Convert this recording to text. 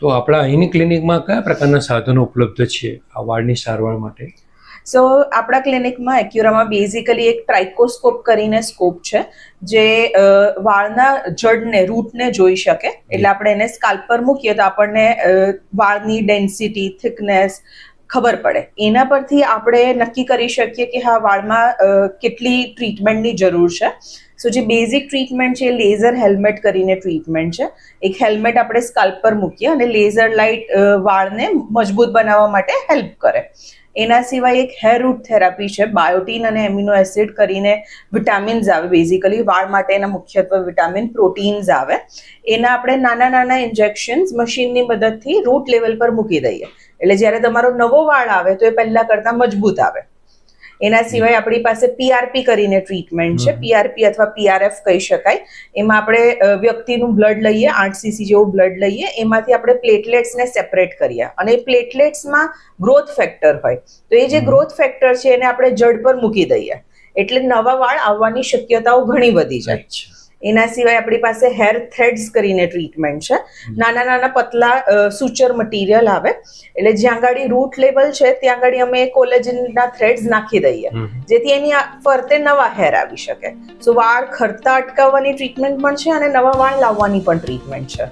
તો આપણા અહીંની ક્લિનિકમાં કયા પ્રકારના સાધનો ઉપલબ્ધ છે આ વાળની સારવાર માટે? સો આપણા ક્લિનિકમાં એક્યુરામાં બેઝિકલી એક ટ્રાઇકોસ્કોપ કરીને સ્કોપ છે જે વાળના જડને રૂટને જોઈ શકે. એટલે આપણે એને સ્કાલ્પ પર મૂકીએ તો આપણને વાળની ડેન્સિટી, થિકનેસ ખબર પડે. એના પરથી આપણે નક્કી કરી શકીએ કે હા વાળમાં કેટલી ટ્રીટમેન્ટની જરૂર છે. સો જે બેઝિક ટ્રીટમેન્ટ છે એ લેઝર હેલ્મેટ કરીને ટ્રીટમેન્ટ છે. એક હેલ્મેટ આપણે સ્કાલ્પ પર મૂકીએ અને લેઝર લાઇટ વાળને મજબૂત બનાવવા માટે હેલ્પ કરે. એના સિવાય એક હેર રૂટ થેરાપી છે, બાયોટીન અને એમિનો એસિડ કરીને વિટામિન્સ આવે. બેઝિકલી વાળ માટેના મુખ્યત્વે વિટામિન, પ્રોટીન્સ આવે. એના આપણે નાના નાના ઇન્જેક્શન્સ મશીનની મદદથી રૂટ લેવલ પર મૂકી દઈએ. એટલે જ્યારે તમારો નવો વાળ આવે તો એ પહેલા કરતાં મજબૂત આવે. એના સિવાય આપણી પાસે પીઆરપી કરીને ટ્રીટમેન્ટ છે. પીઆરપી અથવા પીઆરએફ કહી શકાય. એમાં આપણે વ્યક્તિનું બ્લડ લઈએ, 8 cc જેવું બ્લડ લઈએ, એમાંથી આપણે પ્લેટલેટ્સને સેપરેટ કરીએ અને એ પ્લેટલેટ્સમાં ગ્રોથ ફેક્ટર હોય તો એ જે ગ્રોથ ફેક્ટર છે એને આપણે જડ પર મૂકી દઈએ એટલે નવા વાળ આવવાની શક્યતાઓ ઘણી વધી જાય. એના સિવાય આપણી પાસે હેર થ્રેડ્સ કરીને ટ્રીટમેન્ટ છે. નાના નાના પતલા સુચર મટીરિયલ આવે એટલે જ્યાં ગાડી રૂટ લેવલ છે ત્યાં ગાડી અમે કોલેજનના થ્રેડ્સ નાખી દઈએ જેથી એની ફરતે નવા હેર આવી શકે. સો વાળ ખરતા અટકાવવાની ટ્રીટમેન્ટ પણ છે અને નવા વાળ લાવવાની પણ ટ્રીટમેન્ટ છે.